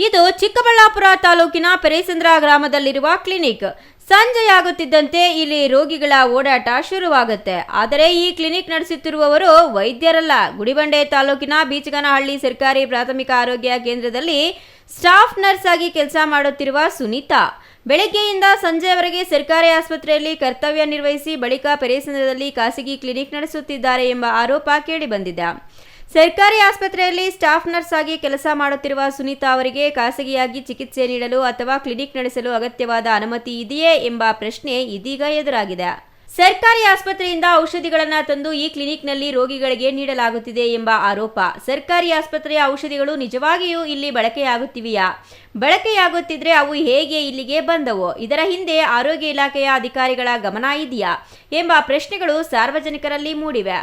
ಇದು ಚಿಕ್ಕಬಳ್ಳಾಪುರ ತಾಲೂಕಿನ ಪೆರೇಸಂದ್ರ ಗ್ರಾಮದಲ್ಲಿರುವ ಕ್ಲಿನಿಕ್. ಸಂಜೆಯಾಗುತ್ತಿದ್ದಂತೆ ಇಲ್ಲಿ ರೋಗಿಗಳ ಓಡಾಟ ಶುರುವಾಗುತ್ತೆ. ಆದರೆ ಈ ಕ್ಲಿನಿಕ್ ನಡೆಸುತ್ತಿರುವವರು ವೈದ್ಯರಲ್ಲ. ಗುಡಿಬಂಡೆ ತಾಲೂಕಿನ ಬೀಚಗನಹಳ್ಳಿ ಸರ್ಕಾರಿ ಪ್ರಾಥಮಿಕ ಆರೋಗ್ಯ ಕೇಂದ್ರದಲ್ಲಿ ಸ್ಟಾಫ್ ನರ್ಸ್ ಆಗಿ ಕೆಲಸ ಮಾಡುತ್ತಿರುವ ಸುನೀತಾ ಬೆಳಗ್ಗೆಯಿಂದ ಸಂಜೆಯವರೆಗೆ ಸರ್ಕಾರಿ ಆಸ್ಪತ್ರೆಯಲ್ಲಿ ಕರ್ತವ್ಯ ನಿರ್ವಹಿಸಿ ಬಳಿಕ ಪೆರೇಸಂದ್ರದಲ್ಲಿ ಖಾಸಗಿ ಕ್ಲಿನಿಕ್ ನಡೆಸುತ್ತಿದ್ದಾರೆ ಎಂಬ ಆರೋಪ ಕೇಳಿಬಂದಿದೆ. ಸರ್ಕಾರಿ ಆಸ್ಪತ್ರೆಯಲ್ಲಿ ಸ್ಟಾಫ್ ನರ್ಸ್ ಆಗಿ ಕೆಲಸ ಮಾಡುತ್ತಿರುವ ಸುನೀತಾ ಅವರಿಗೆ ಖಾಸಗಿಯಾಗಿ ಚಿಕಿತ್ಸೆ ನೀಡಲು ಅಥವಾ ಕ್ಲಿನಿಕ್ ನಡೆಸಲು ಅಗತ್ಯವಾದ ಅನುಮತಿ ಇದೆಯೇ ಎಂಬ ಪ್ರಶ್ನೆ ಇದೀಗ ಎದುರಾಗಿದೆ. ಸರ್ಕಾರಿ ಆಸ್ಪತ್ರೆಯಿಂದ ಔಷಧಿಗಳನ್ನು ತಂದು ಈ ಕ್ಲಿನಿಕ್ನಲ್ಲಿ ರೋಗಿಗಳಿಗೆ ನೀಡಲಾಗುತ್ತಿದೆ ಎಂಬ ಆರೋಪ. ಸರ್ಕಾರಿ ಆಸ್ಪತ್ರೆಯ ಔಷಧಿಗಳು ನಿಜವಾಗಿಯೂ ಇಲ್ಲಿ ಬಳಕೆಯಾಗುತ್ತಿವೆಯಾ? ಬಳಕೆಯಾಗುತ್ತಿದ್ರೆ ಅವು ಹೇಗೆ ಇಲ್ಲಿಗೆ ಬಂದವು? ಇದರ ಹಿಂದೆ ಆರೋಗ್ಯ ಇಲಾಖೆಯ ಅಧಿಕಾರಿಗಳ ಗಮನ ಇದೆಯಾ ಎಂಬ ಪ್ರಶ್ನೆಗಳು ಸಾರ್ವಜನಿಕರಲ್ಲಿ ಮೂಡಿವೆ.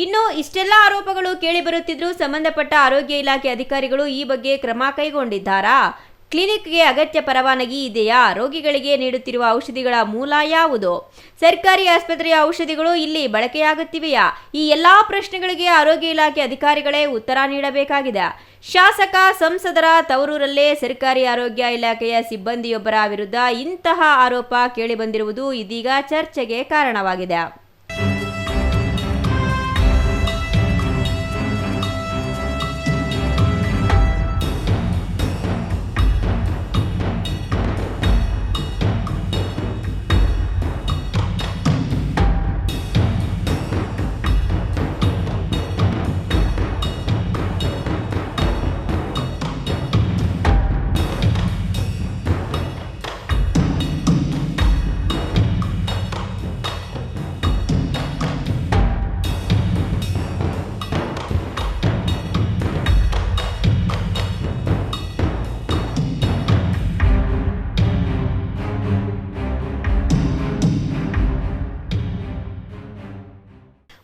ಇನ್ನು ಇಷ್ಟೆಲ್ಲ ಆರೋಪಗಳು ಕೇಳಿಬರುತ್ತಿದ್ದರೂ ಸಂಬಂಧಪಟ್ಟ ಆರೋಗ್ಯ ಇಲಾಖೆ ಅಧಿಕಾರಿಗಳು ಈ ಬಗ್ಗೆ ಕ್ರಮ ಕೈಗೊಂಡಿದ್ದಾರಾ? ಕ್ಲಿನಿಕ್ಗೆ ಅಗತ್ಯ ಪರವಾನಗಿ ಇದೆಯಾ? ರೋಗಿಗಳಿಗೆ ನೀಡುತ್ತಿರುವ ಔಷಧಿಗಳ ಮೂಲ ಯಾವುದು? ಸರ್ಕಾರಿ ಆಸ್ಪತ್ರೆಯ ಔಷಧಿಗಳು ಇಲ್ಲಿ ಬಳಕೆಯಾಗುತ್ತಿವೆಯಾ? ಈ ಎಲ್ಲಾ ಪ್ರಶ್ನೆಗಳಿಗೆ ಆರೋಗ್ಯ ಇಲಾಖೆ ಅಧಿಕಾರಿಗಳೇ ಉತ್ತರ ನೀಡಬೇಕಾಗಿದೆ. ಶಾಸಕ ಸಂಸದರ ತವರೂರಲ್ಲೇ ಸರ್ಕಾರಿ ಆರೋಗ್ಯ ಇಲಾಖೆಯ ಸಿಬ್ಬಂದಿಯೊಬ್ಬರ ವಿರುದ್ಧ ಇಂತಹ ಆರೋಪ ಕೇಳಿಬಂದಿರುವುದು ಇದೀಗ ಚರ್ಚೆಗೆ ಕಾರಣವಾಗಿದೆ.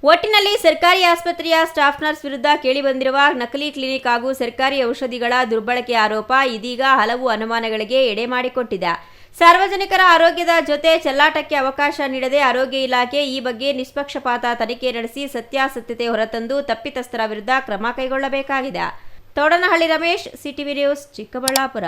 ಒಟ್ಟಿನಲ್ಲಿ ಸರ್ಕಾರಿ ಆಸ್ಪತ್ರೆಯ ಸ್ಟಾಫ್ ನರ್ಸ್ ವಿರುದ್ಧ ಕೇಳಿಬಂದಿರುವ ನಕಲಿ ಕ್ಲಿನಿಕ್ ಹಾಗೂ ಸರ್ಕಾರಿ ಔಷಧಿಗಳ ದುರ್ಬಳಕೆ ಆರೋಪ ಇದೀಗ ಹಲವು ಅನುಮಾನಗಳಿಗೆ ಎಡೆ ಮಾಡಿಕೊಟ್ಟಿದೆ. ಸಾರ್ವಜನಿಕರ ಆರೋಗ್ಯದ ಜೊತೆ ಚೆಲ್ಲಾಟಕ್ಕೆ ಅವಕಾಶ ನೀಡದೆ ಆರೋಗ್ಯ ಇಲಾಖೆ ಈ ಬಗ್ಗೆ ನಿಷ್ಪಕ್ಷಪಾತ ತನಿಖೆ ನಡೆಸಿ ಸತ್ಯಾಸತ್ಯತೆ ಹೊರತಂದು ತಪ್ಪಿತಸ್ಥರ ವಿರುದ್ಧ ಕ್ರಮ ಕೈಗೊಳ್ಳಬೇಕಾಗಿದೆ. ತೋಡನಹಳ್ಳಿ ರಮೇಶ್, ಸಿಟಿವಿ ನ್ಯೂಸ್, ಚಿಕ್ಕಬಳ್ಳಾಪುರ.